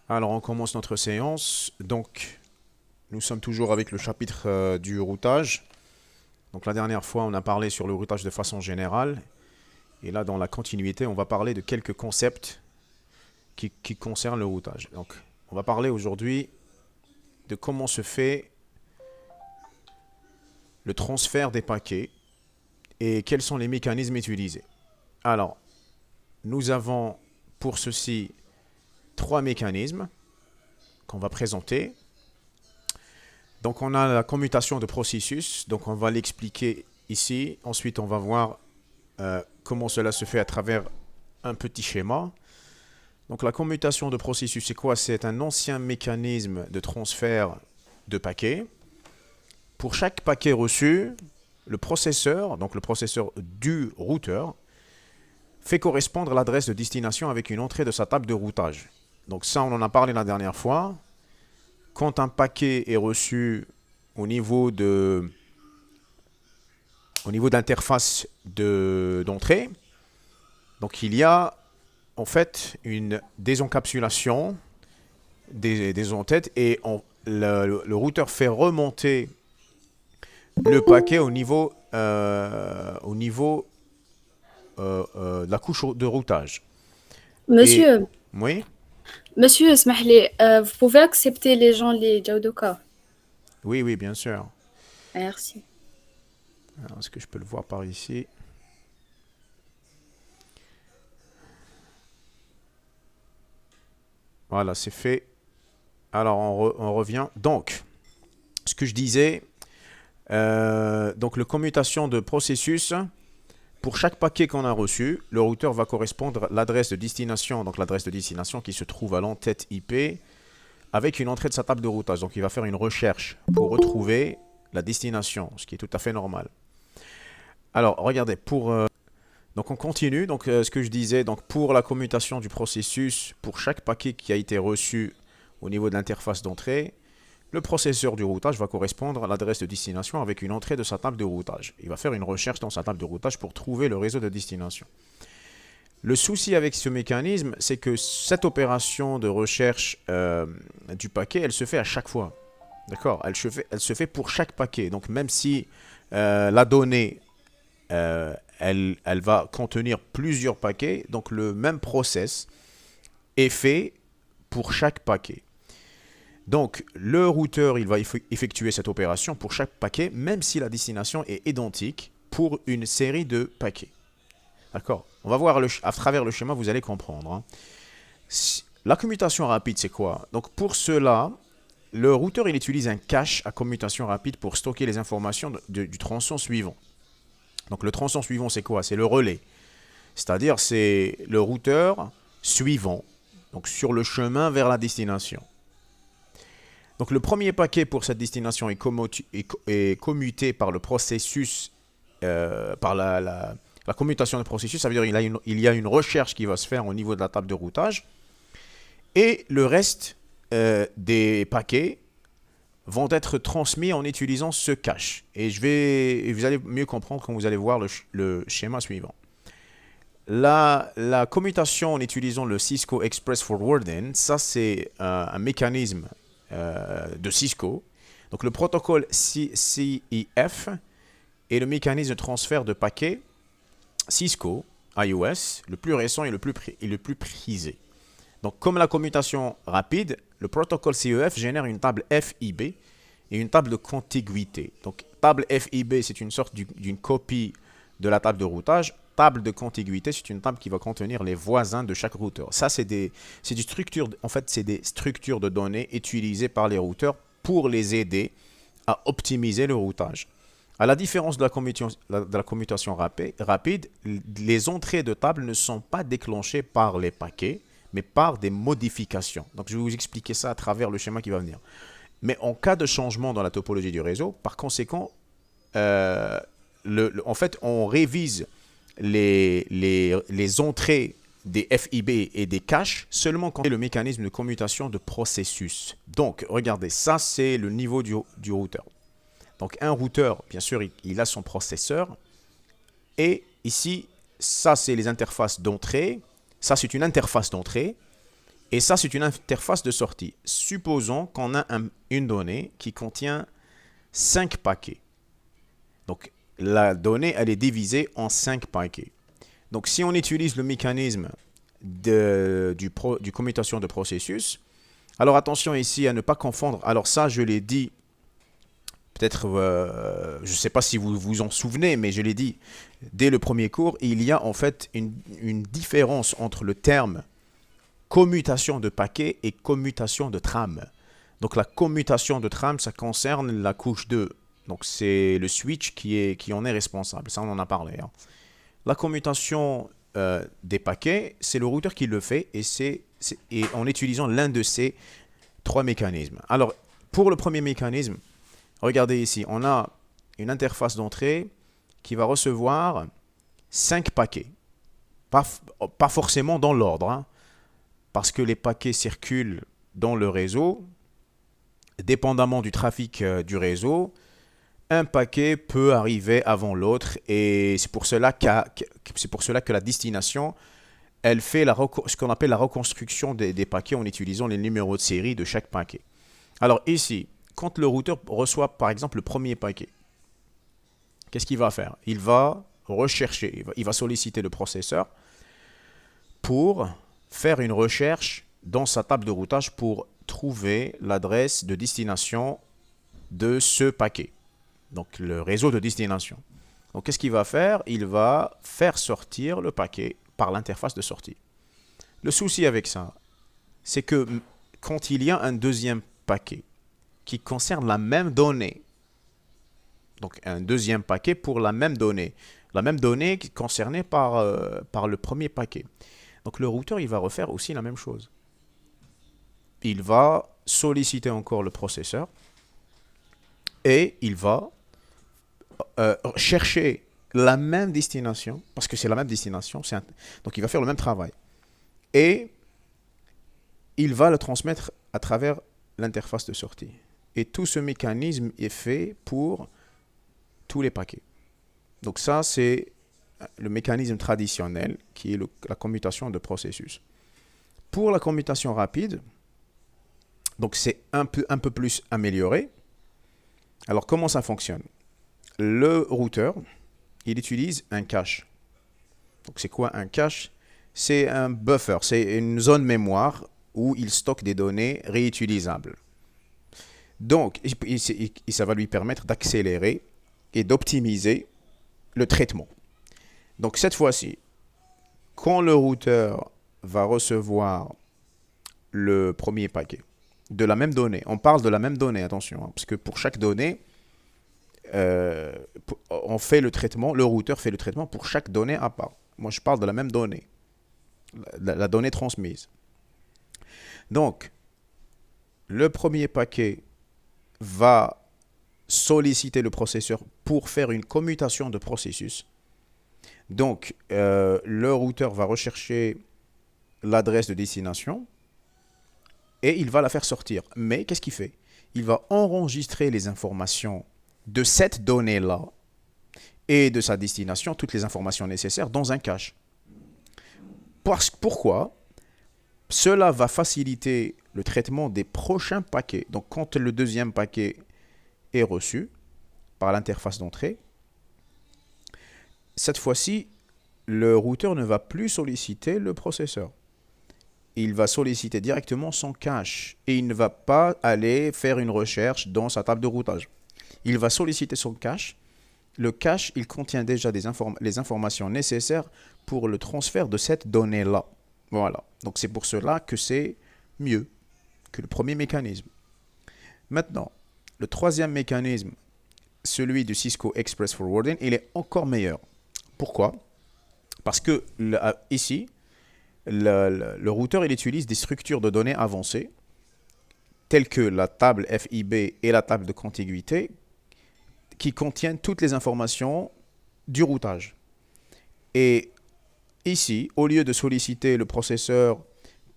Alors, on commence notre séance. Donc, nous sommes toujours avec le chapitre du routage. Donc, la dernière fois, on a parlé sur le routage de façon générale. Et là, dans la continuité, on va parler de quelques concepts qui concernent le routage. Donc, on va parler aujourd'hui de comment se fait le transfert des paquets et quels sont les mécanismes utilisés. Alors, nous avons pour ceci trois mécanismes qu'on va présenter. Donc on a la commutation de processus, donc on va l'expliquer ici. Ensuite on va voir comment cela se fait à travers un petit schéma. Donc la commutation de processus, c'est quoi? C'est un ancien mécanisme de transfert de paquets. Pour chaque paquet reçu, le processeur, donc le processeur du routeur, fait correspondre l'adresse de destination avec une entrée de sa table de routage. Donc ça, on en a parlé la dernière fois. Quand un paquet est reçu au niveau d'interface d'entrée, donc il y a en fait une désencapsulation des entêtes et le routeur fait remonter le paquet au niveau de la couche de routage. Et Monsieur, oui, monsieur, اسمح لي, vous pouvez accepter les gens, les Jaoudoka. oui, oui, bien sûr. Merci. Alors, est-ce que je peux le voir par ici? Voilà, c'est fait. Alors, on revient. Donc, ce que je disais, donc la commutation de processus, pour chaque paquet qu'on a reçu, le routeur va correspondre à l'adresse de destination, donc l'adresse de destination qui se trouve à l'entête IP, avec une entrée de sa table de routage. Donc, il va faire une recherche pour retrouver la destination, ce qui est tout à fait normal. Alors, regardez, donc on continue. Donc, ce que je disais, donc pour la commutation du processus, pour chaque paquet qui a été reçu au niveau de l'interface d'entrée, le processeur du routage va correspondre à l'adresse de destination avec une entrée de sa table de routage. Il va faire une recherche dans sa table de routage pour trouver le réseau de destination. Le souci avec ce mécanisme, c'est que cette opération de recherche du paquet, elle se fait à chaque fois. D'accord? Elle se fait pour chaque paquet. Donc même si la donnée, elle va contenir plusieurs paquets, donc le même process est fait pour chaque paquet. Donc, le routeur, il va effectuer cette opération pour chaque paquet, même si la destination est identique pour une série de paquets. D'accord? On va voir à travers le schéma, vous allez comprendre. Hein. La commutation rapide, c'est quoi? Donc, pour cela, le routeur, il utilise un cache à commutation rapide pour stocker les informations du tronçon suivant. Donc, le tronçon suivant, c'est quoi? C'est le relais. C'est-à-dire, c'est le routeur suivant, donc sur le chemin vers la destination. Donc le premier paquet pour cette destination est commuté par le processus, par la commutation de processus. Ça veut dire qu'il y a une recherche qui va se faire au niveau de la table de routage. Et le reste des paquets vont être transmis en utilisant ce cache. Et vous allez mieux comprendre quand vous allez voir le schéma suivant. La commutation en utilisant le Cisco Express Forwarding, ça c'est un mécanisme de Cisco. Donc le protocole CIF est le mécanisme de transfert de paquets Cisco iOS le plus récent et le plus prisé. Donc comme la commutation rapide, le protocole CEF génère une table FIB et une table de contiguïté. Donc table FIB, c'est une sorte d'une copie de la table de routage. Table de contiguïté, c'est une table qui va contenir les voisins de chaque routeur. Ça, c'est des structures, en fait, c'est des structures de données utilisées par les routeurs pour les aider à optimiser le routage. À la différence de la commutation rapide, les entrées de table ne sont pas déclenchées par les paquets, mais par des modifications. Donc, je vais vous expliquer ça à travers le schéma qui va venir. Mais en cas de changement dans la topologie du réseau, par conséquent, en fait, on révise les entrées des FIB et des caches seulement quand le mécanisme de commutation de processus. Donc, regardez, ça c'est le niveau du routeur. Donc, un routeur, bien sûr, il a son processeur. Et ici, ça c'est les interfaces d'entrée. Ça c'est une interface d'entrée. Et ça, c'est une interface de sortie. Supposons qu'on a une donnée qui contient 5 paquets. Donc, la donnée, elle est divisée en 5 paquets. Donc, si on utilise le mécanisme du commutation de processus, alors attention ici à ne pas confondre. Alors ça, je l'ai dit, peut-être, je ne sais pas si vous vous en souvenez, mais je l'ai dit dès le premier cours, il y a en fait une différence entre le terme commutation de paquets et commutation de trame. Donc la commutation de trame, ça concerne la couche 2. Donc c'est le switch qui en est responsable. Ça, on en a parlé. Hein. La commutation des paquets, c'est le routeur qui le fait et en utilisant l'un de ces 3 mécanismes. Alors, pour le premier mécanisme, regardez ici, on a une interface d'entrée qui va recevoir 5 paquets. Pas forcément dans l'ordre, hein, parce que les paquets circulent dans le réseau, dépendamment du trafic du réseau. Un paquet peut arriver avant l'autre et c'est pour cela que la destination, elle fait ce qu'on appelle la reconstruction des paquets en utilisant les numéros de série de chaque paquet. Alors ici, quand le routeur reçoit par exemple le premier paquet, qu'est-ce qu'il va faire? Il va rechercher, il va solliciter le processeur pour faire une recherche dans sa table de routage pour trouver l'adresse de destination de ce paquet. Donc le réseau de destination. Donc qu'est-ce qu'il va faire? Il va faire sortir le paquet par l'interface de sortie. Le souci avec ça, c'est que quand il y a un deuxième paquet qui concerne la même donnée, donc un deuxième paquet pour la même donnée concernée par le premier paquet. Donc le routeur, il va refaire aussi la même chose. Il va solliciter encore le processeur et il va chercher la même destination, parce que c'est la même destination, donc il va faire le même travail. Et il va le transmettre à travers l'interface de sortie. Et tout ce mécanisme est fait pour tous les paquets. Donc ça, c'est le mécanisme traditionnel qui est la commutation de processus. Pour la commutation rapide, donc c'est un peu plus amélioré. Alors comment ça fonctionne? Le routeur, il utilise un cache. Donc c'est quoi un cache? C'est un buffer, c'est une zone mémoire où il stocke des données réutilisables. Donc ça va lui permettre d'accélérer et d'optimiser le traitement. Donc cette fois-ci, quand le routeur va recevoir le premier paquet de la même donnée, on parle de la même donnée, attention, hein, parce que pour chaque donnée, on fait le traitement, le routeur fait le traitement pour chaque donnée à part. Moi, je parle de la même donnée, la donnée transmise. Donc, le premier paquet va solliciter le processeur pour faire une commutation de processus. Donc, le routeur va rechercher l'adresse de destination et il va la faire sortir. Mais qu'est-ce qu'il fait? Il va enregistrer les informations de cette donnée-là et de sa destination, toutes les informations nécessaires, dans un cache. Pourquoi? Cela va faciliter le traitement des prochains paquets. Donc, quand le deuxième paquet est reçu par l'interface d'entrée, cette fois-ci, le routeur ne va plus solliciter le processeur. Il va solliciter directement son cache et il ne va pas aller faire une recherche dans sa table de routage. Il va solliciter son cache. Le cache, il contient déjà les informations nécessaires pour le transfert de cette donnée-là. Voilà. Donc c'est pour cela que c'est mieux que le premier mécanisme. Maintenant, le troisième mécanisme, celui du Cisco Express Forwarding, il est encore meilleur. Pourquoi? Parce que ici, le routeur il utilise des structures de données avancées, telles que la table FIB et la table de contiguïté, qui contiennent toutes les informations du routage. Et ici, au lieu de solliciter le processeur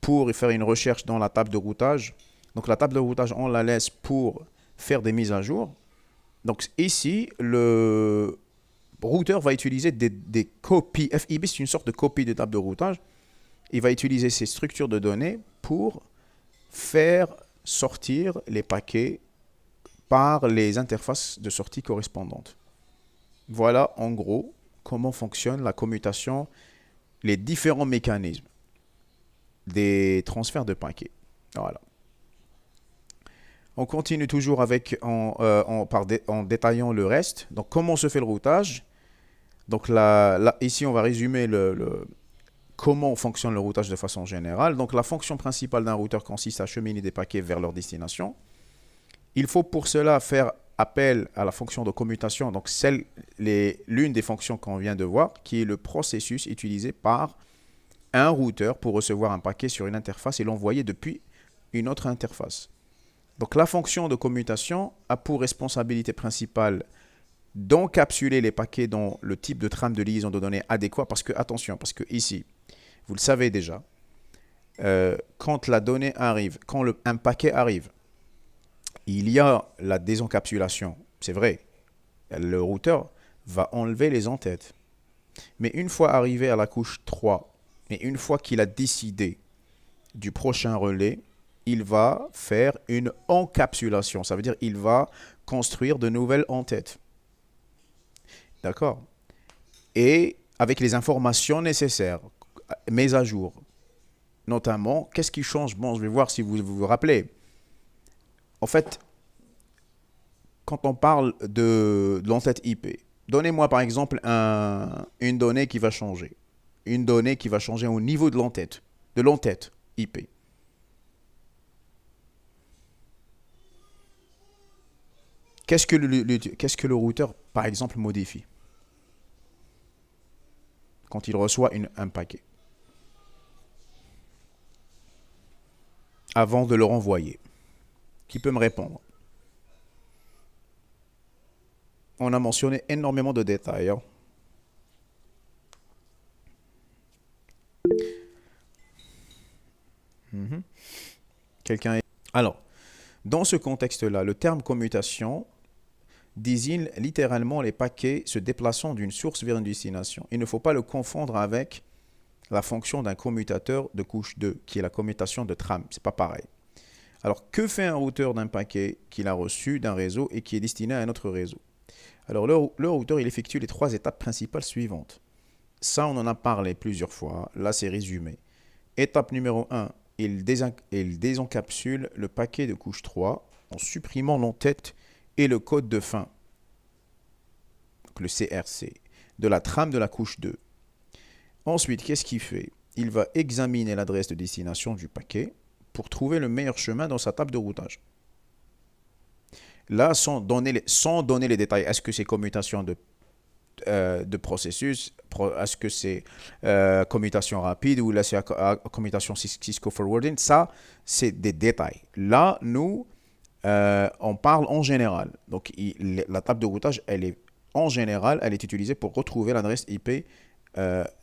pour faire une recherche dans la table de routage, donc la table de routage, on la laisse pour faire des mises à jour. Donc ici, le routeur va utiliser des copies. FIB, c'est une sorte de copie de table de routage il va utiliser ces structures de données pour faire sortir les paquets par les interfaces de sortie correspondantes. Voilà en gros comment fonctionne la commutation, les différents mécanismes des transferts de paquets. Voilà. On continue toujours avec en détaillant le reste. Donc comment se fait le routage? Donc ici on va résumer comment fonctionne le routage de façon générale. Donc la fonction principale d'un routeur consiste à acheminer des paquets vers leur destination. Il faut pour cela faire appel à la fonction de commutation, donc l'une des fonctions qu'on vient de voir, qui est le processus utilisé par un routeur pour recevoir un paquet sur une interface et l'envoyer depuis une autre interface. Donc la fonction de commutation a pour responsabilité principale d'encapsuler les paquets dans le type de trame de liaison de données adéquat, parce que, attention, parce que ici, vous le savez déjà, quand la donnée arrive, quand un paquet arrive, il y a la désencapsulation, c'est vrai. Le routeur va enlever les entêtes. Mais une fois arrivé à la couche 3, et une fois qu'il a décidé du prochain relais, il va faire une encapsulation. Ça veut dire qu'il va construire de nouvelles entêtes. D'accord? Et avec les informations nécessaires, mises à jour. Notamment, qu'est-ce qui change? Bon, je vais voir si vous vous rappelez. En fait, quand on parle de l'entête IP, donnez-moi par exemple une donnée qui va changer. Une donnée qui va changer au niveau de l'entête IP. Qu'est-ce que le routeur, par exemple, modifie quand il reçoit un paquet avant de le renvoyer? Qui peut me répondre? On a mentionné énormément de détails. Hein. Quelqu'un est... Alors, dans ce contexte-là, le terme commutation désigne littéralement les paquets se déplaçant d'une source vers une destination. Il ne faut pas le confondre avec la fonction d'un commutateur de couche 2, qui est la commutation de trame. C'est pas pareil. Alors, que fait un routeur d'un paquet qu'il a reçu d'un réseau et qui est destiné à un autre réseau? Alors, le routeur, il effectue les 3 étapes principales suivantes. Ça, on en a parlé plusieurs fois. Là, c'est résumé. Étape numéro 1, il désencapsule le paquet de couche 3 en supprimant l'entête et le code de fin, donc le CRC, de la trame de la couche 2. Ensuite, qu'est-ce qu'il fait? Il va examiner l'adresse de destination du paquet pour trouver le meilleur chemin dans sa table de routage. Là, sans donner les détails, est-ce que c'est commutation de processus, est-ce que c'est commutation rapide ou là c'est commutation Cisco forwarding? Ça, c'est des détails. Là, nous, on parle en général. Donc, la table de routage, en général, elle est utilisée pour retrouver l'adresse IP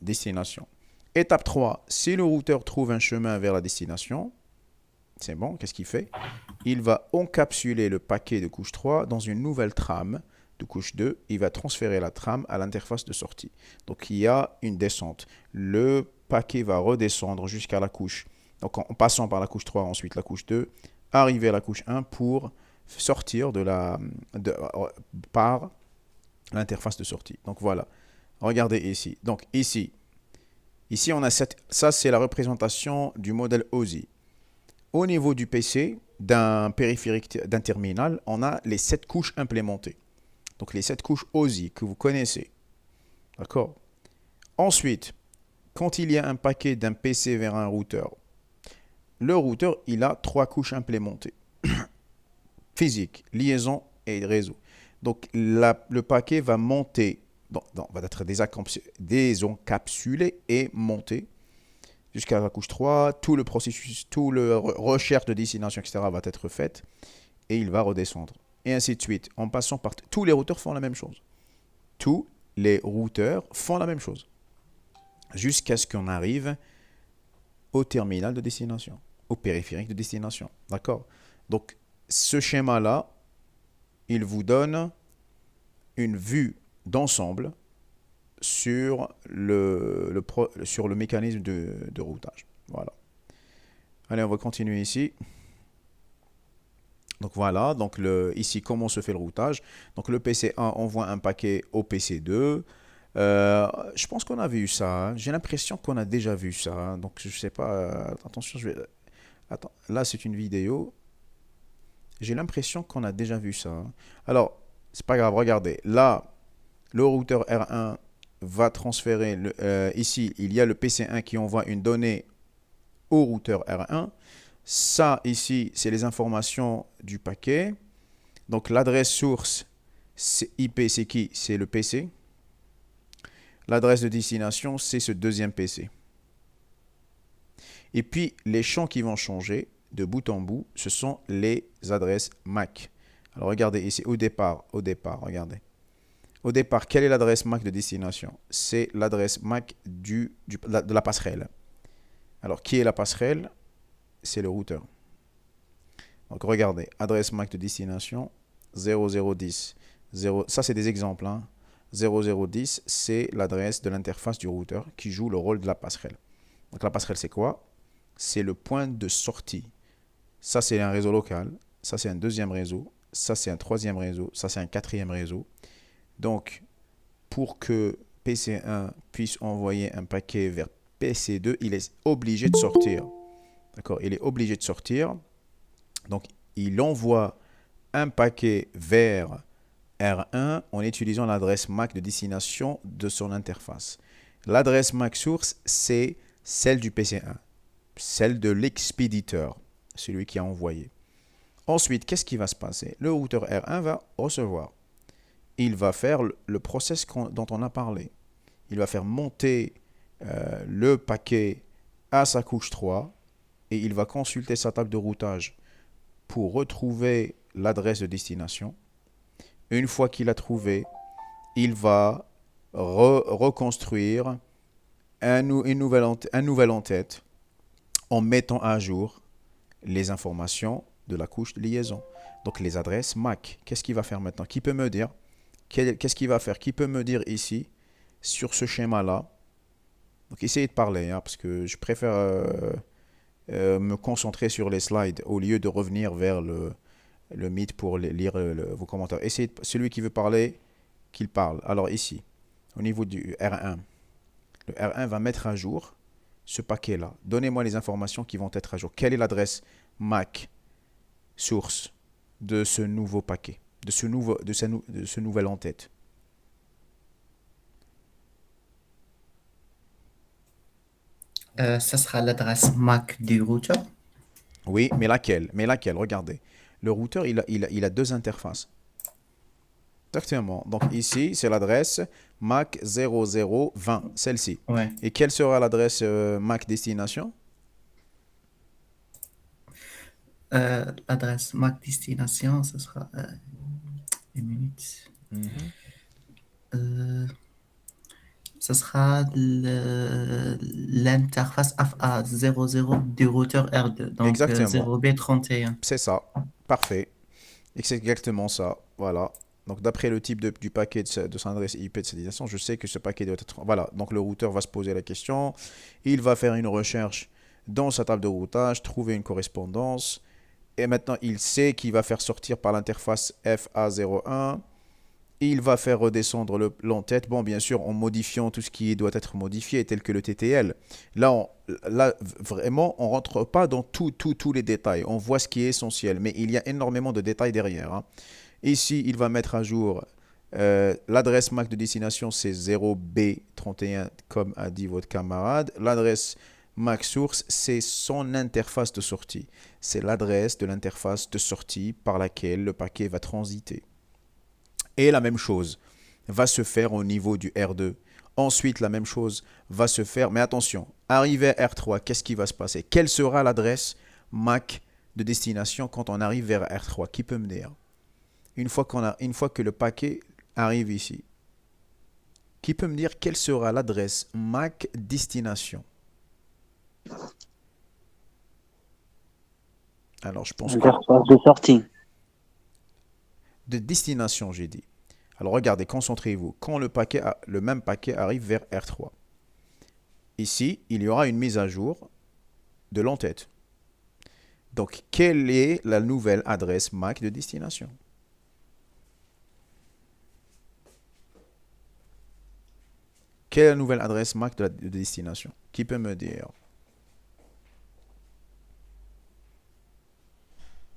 destination. Étape 3, si le routeur trouve un chemin vers la destination, c'est bon, qu'est-ce qu'il fait? Il va encapsuler le paquet de couche 3 dans une nouvelle trame de couche 2. Il va transférer la trame à l'interface de sortie. Donc, il y a une descente. Le paquet va redescendre jusqu'à la couche. Donc, en passant par la couche 3, ensuite la couche 2, arriver à la couche 1 pour sortir par l'interface de sortie. Donc, voilà. Regardez ici. Donc, ici on a ça, c'est la représentation du modèle OSI. Au niveau du PC, d'un périphérique, d'un terminal, on a les 7 couches implémentées. Donc, les 7 couches OSI que vous connaissez. D'accord? Ensuite, quand il y a un paquet d'un PC vers un routeur, le routeur, il a 3 couches implémentées. Physique, liaison et réseau. Donc, le paquet va monter, va être désencapsulé et monter jusqu'à la couche 3. Tout le processus, tout le recherche de destination, etc. va être fait et il va redescendre. Et ainsi de suite. En passant par... Tous les routeurs font la même chose. Tous les routeurs font la même chose. Jusqu'à ce qu'on arrive au terminal de destination, au périphérique de destination. D'accord? Donc, ce schéma-là, il vous donne une vue d'ensemble sur sur le mécanisme de routage. Voilà. Allez, on va continuer ici. Donc voilà, donc ici, comment se fait le routage? Donc le PC1 envoie un paquet au PC2. Je pense qu'on a vu ça, hein. J'ai l'impression qu'on a déjà vu ça, hein. Donc je sais pas. Attention, je vais. Attends, là c'est une vidéo. J'ai l'impression qu'on a déjà vu ça, hein. Alors, c'est pas grave, regardez. Là, le routeur R1 va transférer. Ici, il y a le PC1 qui envoie une donnée au routeur R1. Ça, ici, c'est les informations du paquet. Donc, l'adresse source IP, c'est qui? C'est le PC. L'adresse de destination, c'est ce deuxième PC. Et puis, les champs qui vont changer de bout en bout, ce sont les adresses MAC. Alors, regardez ici, au départ, regardez. Au départ, quelle est l'adresse MAC de destination? C'est l'adresse MAC de la passerelle. Alors, qui est la passerelle? C'est le routeur. Donc, regardez, adresse MAC de destination 0010. Ça, c'est des exemples, hein. 0010, c'est l'adresse de l'interface du routeur qui joue le rôle de la passerelle. Donc, la passerelle, c'est quoi? C'est le point de sortie. Ça, c'est un réseau local. Ça, c'est un deuxième réseau. Ça, c'est un troisième réseau. Ça, c'est un quatrième réseau. Donc, pour que PC1 puisse envoyer un paquet vers PC2, il est obligé de sortir. D'accord? Il est obligé de sortir. Donc, il envoie un paquet vers R1 en utilisant l'adresse MAC de destination de son interface. L'adresse MAC source, c'est celle du PC1, celle de l'expéditeur, celui qui a envoyé. Ensuite, qu'est-ce qui va se passer? Le routeur R1 va recevoir. Il va faire le process dont on a parlé. Il va faire monter le paquet à sa couche 3 et il va consulter sa table de routage pour retrouver l'adresse de destination. Une fois qu'il a trouvé, il va reconstruire un nouvel en-tête en mettant à jour les informations de la couche de liaison. Donc les adresses MAC. Qu'est-ce qu'il va faire maintenant? Qui peut me dire? Qu'est-ce qu'il va faire? Qui peut me dire ici, sur ce schéma-là? Donc essayez de parler, hein, parce que je préfère me concentrer sur les slides au lieu de revenir vers le Meet pour lire vos commentaires. Essayez celui qui veut parler, qu'il parle. Alors ici, au niveau du R1, le R1 va mettre à jour ce paquet-là. Donnez-moi les informations qui vont être à jour. Quelle est l'adresse MAC source de ce nouveau paquet, de ce nouvel en-tête? Ça sera l'adresse MAC du routeur. Oui, mais laquelle? Regardez. Le routeur, il a deux interfaces. Exactement. Donc ici, c'est l'adresse MAC 0020, celle-ci. Ouais. Et quelle sera l'adresse MAC destination? L'adresse MAC destination, ça sera une minute. Ça sera l'interface FA00 du routeur R2, donc Exactement. 0B31. C'est ça. Parfait. Et c'est exactement ça. Voilà. Donc d'après le type du paquet de son adresse IP de sa destination, je sais que ce paquet doit être... Voilà. Donc le routeur va se poser la question. Il va faire une recherche dans sa table de routage, trouver une correspondance. Et maintenant, il sait qu'il va faire sortir par l'interface FA01. Il va faire redescendre l'en-tête. Bon, bien sûr, en modifiant tout ce qui doit être modifié, tel que le TTL. Là, vraiment, on ne rentre pas dans tous les détails. On voit ce qui est essentiel, mais il y a énormément de détails derrière, hein. Ici, il va mettre à jour l'adresse MAC de destination, c'est 0B31, comme a dit votre camarade. L'adresse MAC source, c'est son interface de sortie. C'est l'adresse de l'interface de sortie par laquelle le paquet va transiter. Et la même chose va se faire au niveau du R2. Ensuite, la même chose va se faire. Mais attention, arrivé à R3, qu'est-ce qui va se passer? Quelle sera l'adresse MAC de destination quand on arrive vers R3? Qui peut me dire? Une fois que le paquet arrive ici, qui peut me dire quelle sera l'adresse MAC destination? Alors, je pense que... Interface de sortie. De destination, j'ai dit. Alors regardez, concentrez-vous. Quand le même paquet arrive vers R3, ici, il y aura une mise à jour de l'entête. Donc, quelle est la nouvelle adresse MAC de destination? Quelle est la nouvelle adresse MAC de destination? Qui peut me dire?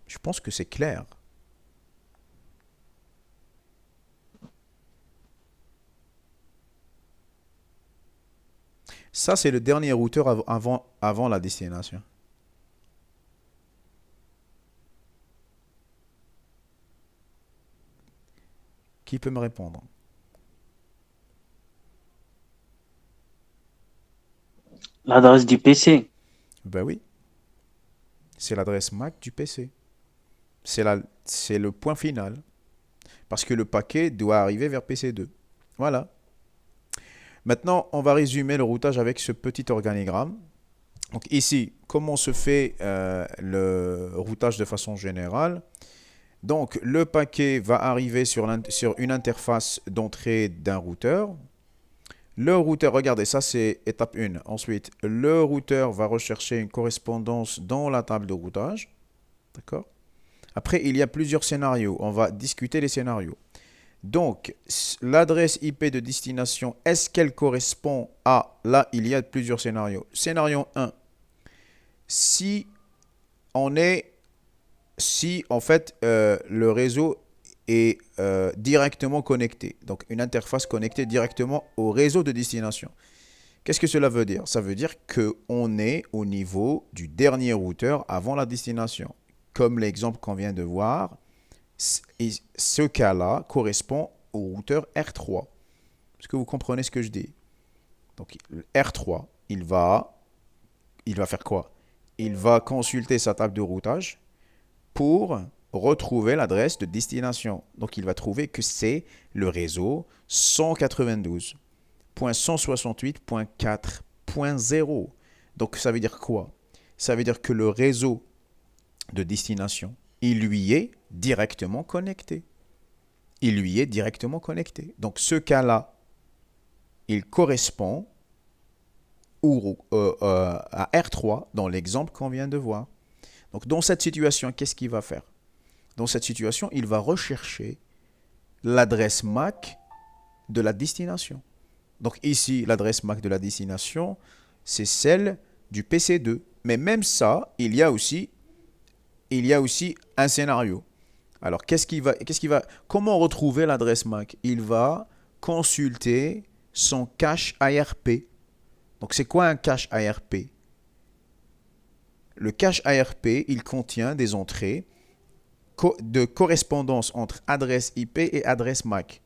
Je pense que c'est clair. Ça, c'est le dernier routeur avant la destination. Qui peut me répondre? L'adresse du PC. Ben oui, c'est l'adresse MAC du PC. C'est le point final. Parce que le paquet doit arriver vers PC2. Voilà. Maintenant, on va résumer le routage avec ce petit organigramme. Donc ici, comment se fait le routage de façon générale? Donc, le paquet va arriver sur une interface d'entrée d'un routeur. Le routeur, regardez, ça c'est étape 1. Ensuite, le routeur va rechercher une correspondance dans la table de routage. D'accord? Après, il y a plusieurs scénarios. On va discuter les scénarios. Donc, l'adresse IP de destination, est-ce qu'elle correspond à... Là, il y a plusieurs scénarios. Scénario 1. Si en fait le réseau est directement connecté, donc une interface connectée directement au réseau de destination. Qu'est-ce que cela veut dire? Ça veut dire qu'on est au niveau du dernier routeur avant la destination. Comme l'exemple qu'on vient de voir, ce cas-là correspond au routeur R3. Est-ce que vous comprenez ce que je dis? Donc R3, il va faire quoi? Il va consulter sa table de routage pour retrouver l'adresse de destination. Donc, il va trouver que c'est le réseau 192.168.4.0. Donc, ça veut dire quoi? Ça veut dire que le réseau de destination, il lui est directement connecté. Il lui est directement connecté. Donc, ce cas-là, il correspond à R3 dans l'exemple qu'on vient de voir. Donc, dans cette situation, qu'est-ce qu'il va faire? Dans cette situation, il va rechercher l'adresse MAC de la destination. Donc, ici, l'adresse MAC de la destination, c'est celle du PC2. Mais même ça, il y a aussi un scénario. Alors, comment retrouver l'adresse MAC? Il va consulter son cache ARP. Donc, c'est quoi un cache ARP? Le cache ARP, il contient des entrées de correspondance entre adresse IP et adresse MAC.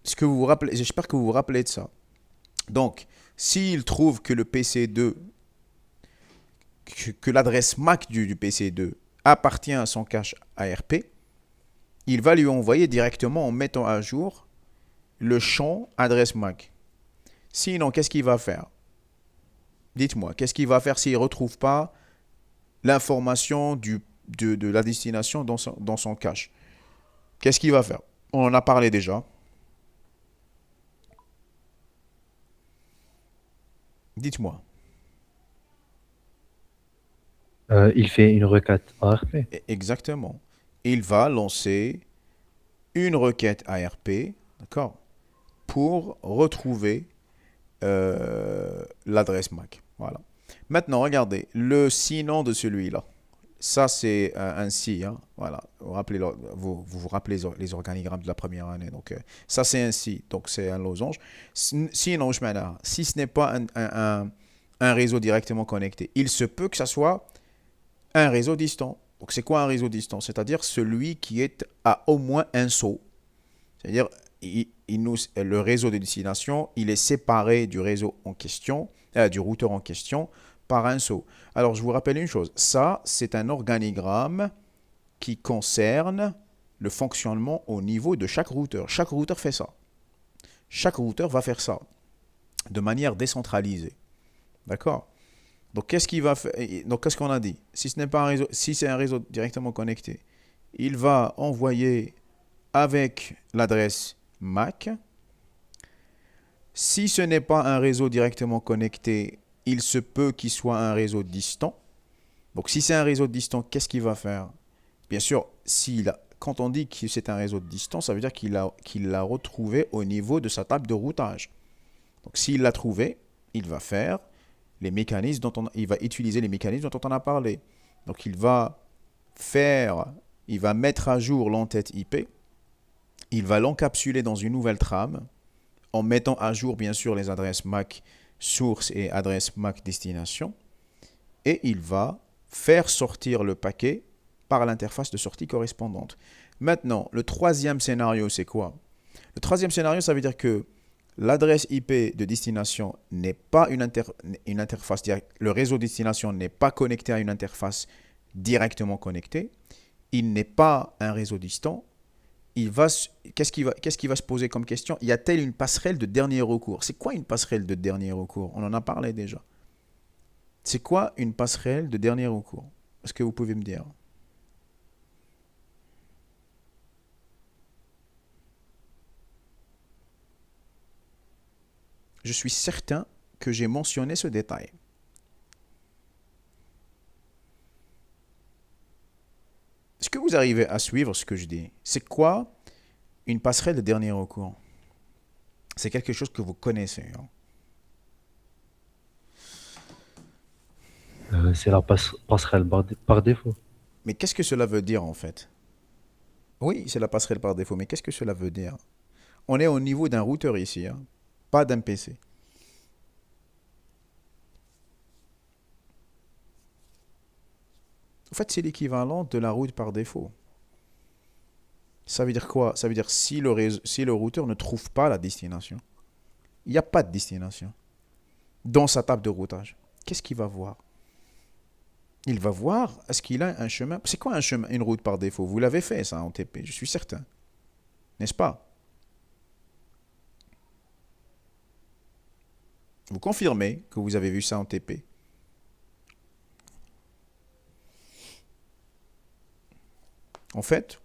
J'espère que vous vous rappelez de ça. Donc, s'il trouve que le PC2, que l'adresse MAC du PC2 appartient à son cache ARP, il va lui envoyer directement en mettant à jour le champ adresse MAC. Sinon, qu'est-ce qu'il va faire? Dites-moi, qu'est-ce qu'il va faire s'il ne retrouve pas l'information de la destination dans son cache? Qu'est-ce qu'il va faire? On en a parlé déjà. Dites-moi. Il fait une requête ARP. Exactement. Il va lancer une requête ARP, d'accord, pour retrouver l'adresse MAC. Voilà. Maintenant, regardez, le sinon de celui-là. Ça, c'est un si. Hein. Voilà. Vous rappelez les organigrammes de la première année. Donc, ça, c'est un si. Donc, c'est un losange. Sinon, si ce n'est pas un réseau directement connecté, il se peut que ça soit un réseau distant. Donc, c'est quoi un réseau distant? C'est-à-dire celui qui est à au moins un saut. C'est-à-dire, le réseau de destination, il est séparé du réseau en question, du routeur en question, par un saut. Alors, je vous rappelle une chose. Ça, c'est un organigramme qui concerne le fonctionnement au niveau de chaque routeur. Chaque routeur fait ça. Chaque routeur va faire ça de manière décentralisée. D'accord? Donc, qu'est-ce qu'il va faire? Donc, qu'est-ce qu'on a dit? Si ce n'est pas un réseau, si c'est un réseau directement connecté, il va envoyer avec l'adresse MAC. Si ce n'est pas un réseau directement connecté, il se peut qu'il soit un réseau distant. Donc si c'est un réseau distant, qu'est-ce qu'il va faire? Bien sûr, quand on dit que c'est un réseau distant, ça veut dire qu'il l'a retrouvé au niveau de sa table de routage. Donc s'il l'a trouvé, il va faire les mécanismes il va utiliser les mécanismes dont on a parlé. Donc il va mettre à jour l'entête IP, il va l'encapsuler dans une nouvelle trame, en mettant à jour bien sûr les adresses MAC source et adresse MAC destination, et il va faire sortir le paquet par l'interface de sortie correspondante. Maintenant, le troisième scénario, c'est quoi? Le troisième scénario, ça veut dire que l'adresse IP de destination n'est pas une interface directe. Le réseau destination n'est pas connecté à une interface directement connectée. Il n'est pas un réseau distant. Qu'est-ce qui va se poser comme question? Y a-t-il une passerelle de dernier recours? C'est quoi une passerelle de dernier recours? On en a parlé déjà. C'est quoi une passerelle de dernier recours? Est-ce que vous pouvez me dire? Je suis certain que j'ai mentionné ce détail. Est-ce que vous arrivez à suivre ce que je dis? C'est quoi une passerelle de dernier recours? C'est quelque chose que vous connaissez. Hein? C'est la passerelle par défaut. Mais qu'est-ce que cela veut dire en fait? Oui, c'est la passerelle par défaut, mais qu'est-ce que cela veut dire? On est au niveau d'un routeur ici, hein? Pas d'un PC. En fait, c'est l'équivalent de la route par défaut. Ça veut dire quoi? Ça veut dire si le routeur ne trouve pas la destination, il n'y a pas de destination dans sa table de routage. Qu'est-ce qu'il va voir? Il va voir, est-ce qu'il a un chemin? C'est quoi un chemin, une route par défaut? Vous l'avez fait ça en TP, je suis certain. N'est-ce pas? Vous confirmez que vous avez vu ça en TP? En fait,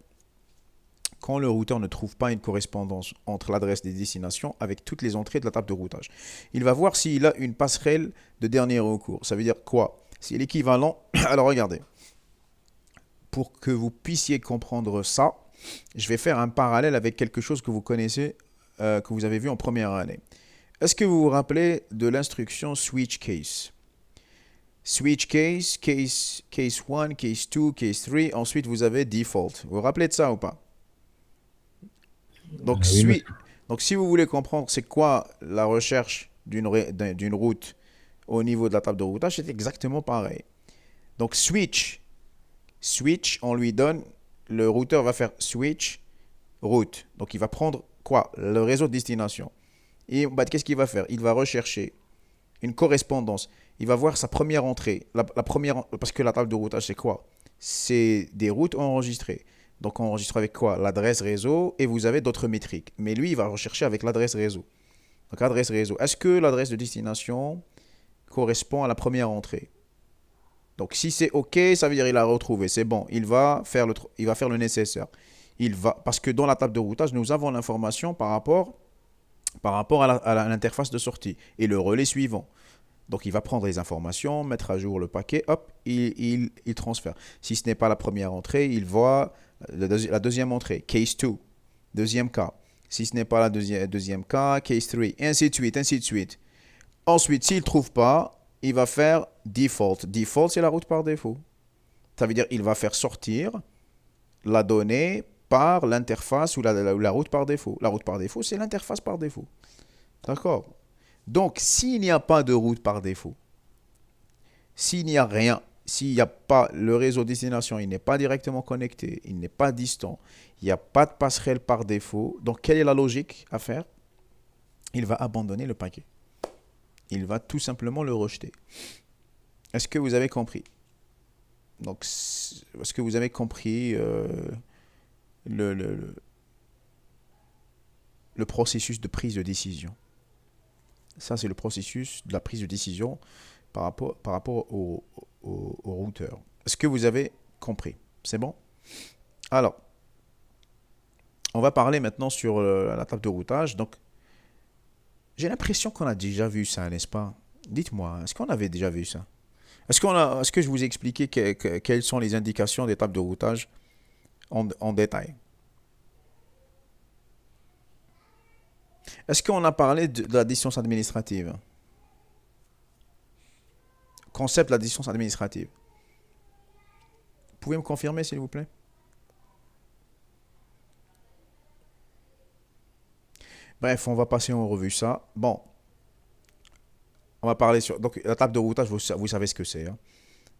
quand le routeur ne trouve pas une correspondance entre l'adresse des destinations avec toutes les entrées de la table de routage, il va voir s'il a une passerelle de dernier recours. Ça veut dire quoi? C'est l'équivalent. Alors regardez, pour que vous puissiez comprendre ça, je vais faire un parallèle avec quelque chose que vous connaissez, que vous avez vu en première année. Est-ce que vous vous rappelez de l'instruction switch case? Switch case, case 1, case 2, case 3, ensuite vous avez default. Vous vous rappelez de ça ou pas? Donc, Oui, donc si vous voulez comprendre c'est quoi la recherche d'une route au niveau de la table de routage, c'est exactement pareil. Donc switch, on lui donne, le routeur va faire switch route. Donc il va prendre quoi? Le réseau de destination. Et bah, qu'est-ce qu'il va faire? Il va rechercher une correspondance. Il va voir sa première entrée. Parce que la table de routage, c'est quoi? C'est des routes enregistrées. Donc on enregistre avec quoi? L'adresse réseau et vous avez d'autres métriques. Mais lui, il va rechercher avec l'adresse réseau. Donc adresse réseau. Est-ce que l'adresse de destination correspond à la première entrée? Donc si c'est OK, ça veut dire qu'il a retrouvé. C'est bon. Il va faire le nécessaire. Parce que dans la table de routage, nous avons l'information par rapport à l'interface de sortie et le relais suivant. Donc, il va prendre les informations, mettre à jour le paquet, hop, il transfère. Si ce n'est pas la première entrée, il voit la deuxième entrée, case 2, deuxième cas. Si ce n'est pas la deuxième cas, case 3, et ainsi de suite, ainsi de suite. Ensuite, s'il ne trouve pas, il va faire default. Default, c'est la route par défaut. Ça veut dire qu'il va faire sortir la donnée par l'interface ou la route par défaut. La route par défaut, c'est l'interface par défaut. D'accord? Donc, s'il n'y a pas de route par défaut, s'il n'y a rien, s'il n'y a pas le réseau destination, il n'est pas directement connecté, il n'est pas distant, il n'y a pas de passerelle par défaut, donc quelle est la logique à faire? Il va abandonner le paquet. Il va tout simplement le rejeter. Est-ce que vous avez compris? Donc, est-ce que vous avez compris le processus de prise de décision? Ça, c'est le processus de la prise de décision par rapport au routeur. Est-ce que vous avez compris? C'est bon? Alors, on va parler maintenant sur la table de routage. Donc, j'ai l'impression qu'on a déjà vu ça, n'est-ce pas? Dites-moi, est-ce qu'on avait déjà vu ça? Est-ce que je vous ai expliqué quelles sont les indications des tables de routage en détail? Est-ce qu'on a parlé de la distance administrative? Concept de la distance administrative. Vous pouvez me confirmer, s'il vous plaît? Bref, on va passer en revue ça. Bon, on va parler sur... Donc, la table de routage, vous savez ce que c'est, hein.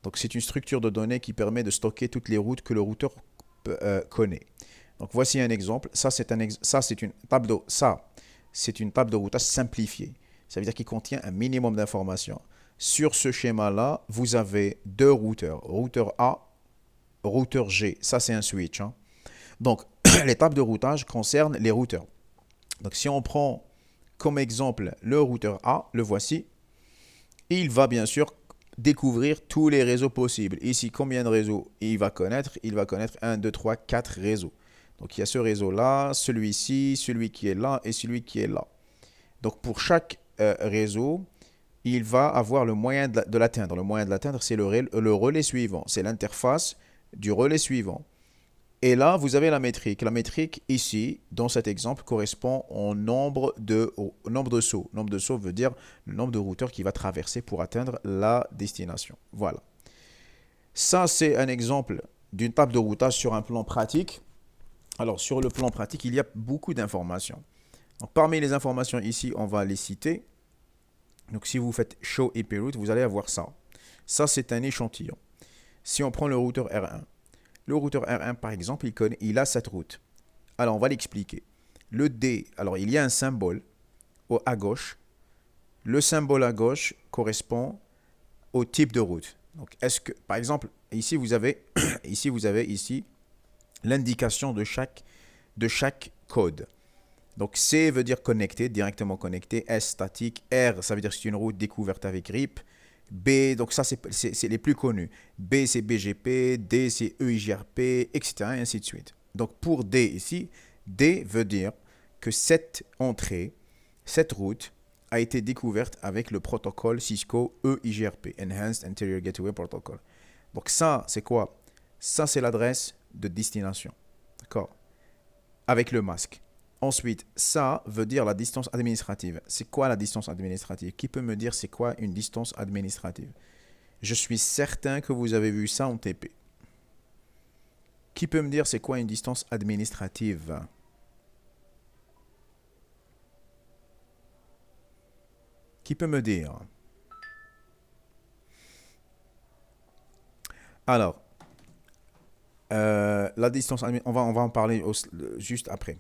Donc, c'est une structure de données qui permet de stocker toutes les routes que le routeur connaît. Donc, voici un exemple. C'est une table de routage simplifiée. Ça veut dire qu'il contient un minimum d'informations. Sur ce schéma-là, vous avez deux routeurs. Routeur A, routeur G. Ça, c'est un switch, hein. Donc, les tables de routage concernent les routeurs. Donc, si on prend comme exemple le routeur A, le voici, il va bien sûr découvrir tous les réseaux possibles. Ici, combien de réseaux il va connaître? Il va connaître 1, 2, 3, 4 réseaux. Donc, il y a ce réseau-là, celui-ci, celui qui est là et celui qui est là. Donc, pour chaque réseau, il va avoir le moyen de l'atteindre. Le moyen de l'atteindre, c'est le relais suivant. C'est l'interface du relais suivant. Et là, vous avez la métrique. La métrique, ici, dans cet exemple, correspond au nombre de sauts. Nombre de sauts veut dire le nombre de routeurs qui va traverser pour atteindre la destination. Voilà. Ça, c'est un exemple d'une table de routage sur un plan pratique. Alors, sur le plan pratique, il y a beaucoup d'informations. Donc, parmi les informations ici, on va les citer. Donc, si vous faites Show IP Route, vous allez avoir ça. Ça, c'est un échantillon. Si on prend le routeur R1, le routeur R1, par exemple, il a cette route. Alors, on va l'expliquer. Le D, alors il y a un symbole à gauche. Le symbole à gauche correspond au type de route. Donc, par exemple, ici, vous avez ici l'indication de chaque code. Donc, C veut dire connecté, directement connecté. S, statique. R, ça veut dire que c'est une route découverte avec RIP. B, donc ça, c'est les plus connus. B, c'est BGP. D, c'est EIGRP, etc. Et ainsi de suite. Donc, pour D ici, D veut dire que cette entrée, cette route, a été découverte avec le protocole Cisco EIGRP, Enhanced Interior Gateway Protocol. Donc, ça, c'est quoi? Ça, c'est l'adresse de destination. D'accord? Avec le masque. Ensuite, ça veut dire la distance administrative. C'est quoi la distance administrative? Qui peut me dire c'est quoi une distance administrative? Je suis certain que vous avez vu ça en TP. Qui peut me dire c'est quoi une distance administrative? Qui peut me dire? Alors, la distance administrative, on va en parler juste après.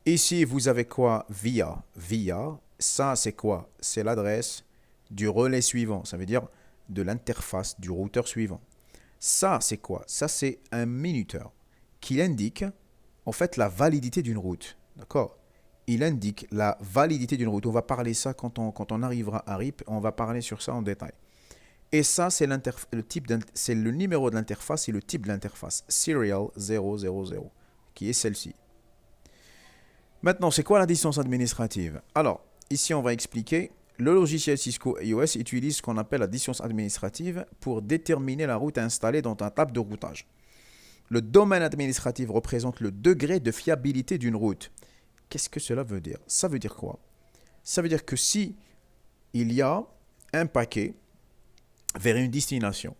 Ici, vous avez quoi? Via. Via, ça, c'est quoi? C'est l'adresse du relais suivant. Ça veut dire de l'interface du routeur suivant. Ça, c'est quoi? Ça, c'est un minuteur qui indique, en fait, la validité d'une route. D'accord? Il indique la validité d'une route. On va parler ça quand on arrivera à RIP. On va parler sur ça en détail. Et ça, c'est le numéro de l'interface et le type de l'interface. Serial 000, qui est celle-ci. Maintenant, c'est quoi la distance administrative? Alors, ici, on va expliquer. Le logiciel Cisco EOS utilise ce qu'on appelle la distance administrative pour déterminer la route installée dans un table de routage. Le domaine administratif représente le degré de fiabilité d'une route. Qu'est-ce que cela veut dire? Ça veut dire quoi? Ça veut dire que si il y a un paquet vers une destination,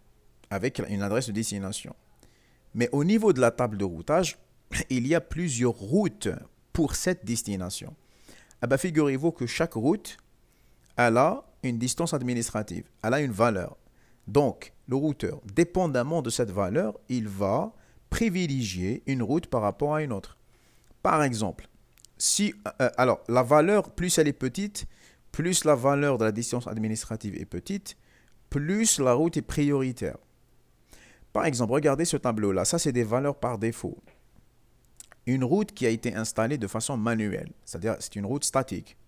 avec une adresse de destination, mais au niveau de la table de routage, il y a plusieurs routes pour cette destination. Eh bien, figurez-vous que chaque route, elle a une distance administrative, elle a une valeur. Donc, le routeur, dépendamment de cette valeur, il va privilégier une route par rapport à une autre. Par exemple, alors la valeur, plus elle est petite, plus la valeur de la distance administrative est petite, plus la route est prioritaire. Par exemple, regardez ce tableau-là, ça c'est des valeurs par défaut. Une route qui a été installée de façon manuelle, c'est-à-dire c'est une route statique.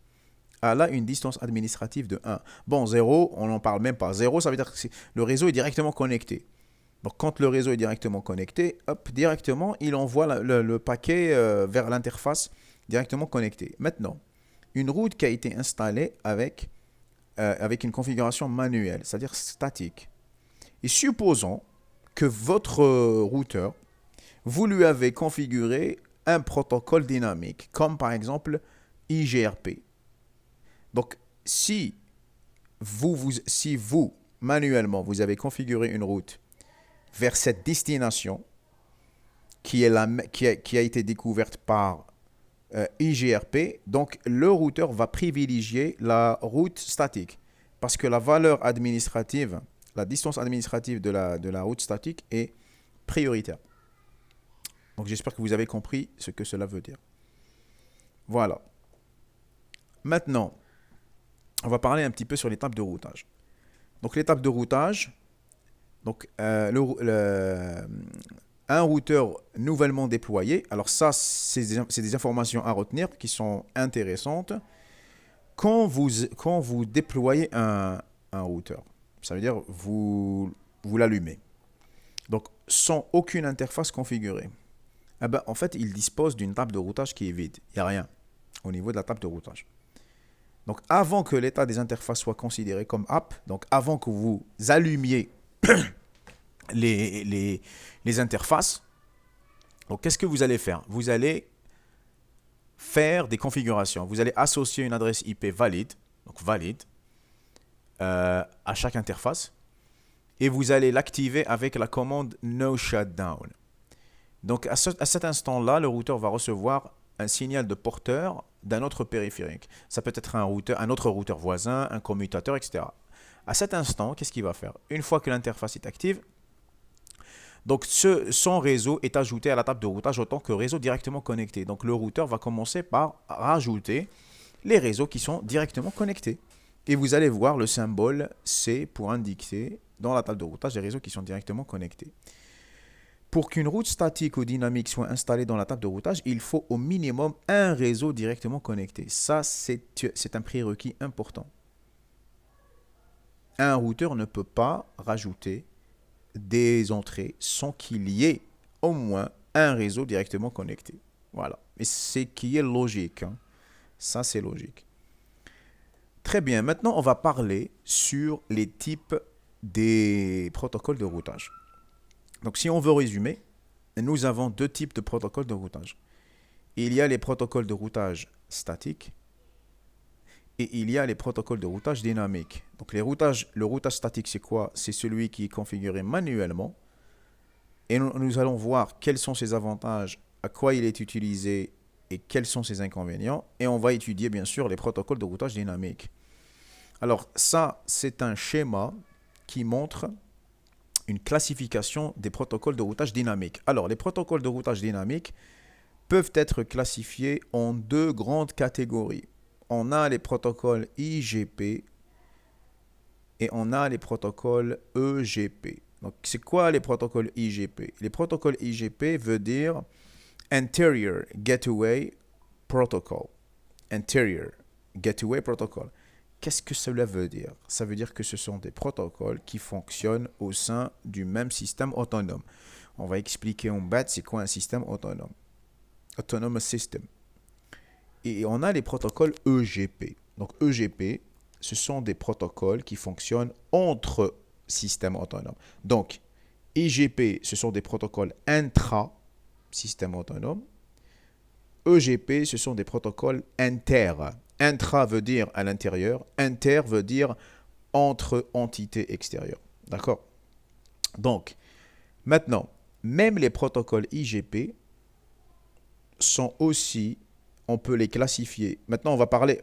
Elle a une distance administrative de 1. Bon, 0, on n'en parle même pas. 0, ça veut dire que le réseau est directement connecté. Donc, quand le réseau est directement connecté, hop, directement, il envoie le paquet vers l'interface directement connectée. Maintenant, une route qui a été installée avec une configuration manuelle, c'est-à-dire statique. Et supposons que votre routeur, vous lui avez configuré un protocole dynamique, comme par exemple IGRP. Donc, si vous, manuellement, vous avez configuré une route vers cette destination qui a été découverte par IGRP, donc le routeur va privilégier la route statique parce que la valeur administrative, la distance administrative de la route statique est prioritaire. Donc j'espère que vous avez compris ce que cela veut dire. Voilà. Maintenant, on va parler un petit peu sur l'étape de routage. Donc l'étape de routage, donc un routeur nouvellement déployé. Alors ça, c'est des informations à retenir qui sont intéressantes. Quand vous déployez un routeur, ça veut dire vous l'allumez. Donc sans aucune interface configurée. Eh ben, en fait, il dispose d'une table de routage qui est vide. Il n'y a rien au niveau de la table de routage. Donc avant que l'état des interfaces soit considéré comme app, donc avant que vous allumiez les interfaces, donc qu'est-ce que vous allez faire? Vous allez faire des configurations. Vous allez associer une adresse IP valide, donc valide, à chaque interface, et vous allez l'activer avec la commande no shutdown. Donc à cet instant-là, le routeur va recevoir un signal de porteur d'un autre périphérique. Ça peut être un autre routeur voisin, un commutateur, etc. À cet instant, qu'est-ce qu'il va faire? Une fois que l'interface est active, donc son réseau est ajouté à la table de routage autant que réseau directement connecté. Donc le routeur va commencer par rajouter les réseaux qui sont directement connectés. Et vous allez voir le symbole C pour indiquer dans la table de routage les réseaux qui sont directement connectés. Pour qu'une route statique ou dynamique soit installée dans la table de routage, il faut au minimum un réseau directement connecté. Ça, c'est un prérequis important. Un routeur ne peut pas rajouter des entrées sans qu'il y ait au moins un réseau directement connecté. Voilà. Et c'est qui est logique. Hein. Ça, c'est logique. Très bien. Maintenant, on va parler sur les types des protocoles de routage. Donc, si on veut résumer, nous avons deux types de protocoles de routage. Il y a les protocoles de routage statiques et il y a les protocoles de routage dynamique. Donc, le routage statique, c'est quoi? C'est celui qui est configuré manuellement. Et nous allons voir quels sont ses avantages, à quoi il est utilisé et quels sont ses inconvénients. Et on va étudier, bien sûr, les protocoles de routage dynamique. Alors, ça, c'est un schéma qui montre une classification des protocoles de routage dynamique. Alors, les protocoles de routage dynamique peuvent être classifiés en deux grandes catégories. On a les protocoles IGP et on a les protocoles EGP. Donc, c'est quoi les protocoles IGP? Les protocoles IGP veut dire Interior Gateway Protocol. Interior Gateway Protocol. Qu'est-ce que cela veut dire? Ça veut dire que ce sont des protocoles qui fonctionnent au sein du même système autonome. On va expliquer en bas c'est quoi un système autonome. Autonomous System. Et on a les protocoles EGP. Donc EGP, ce sont des protocoles qui fonctionnent entre systèmes autonomes. Donc IGP, ce sont des protocoles intra-système autonome. EGP, ce sont des protocoles inter. Intra veut dire à l'intérieur, inter veut dire entre entités extérieures. D'accord? Donc, maintenant, même les protocoles IGP sont aussi, on peut les classifier. Maintenant, on va parler,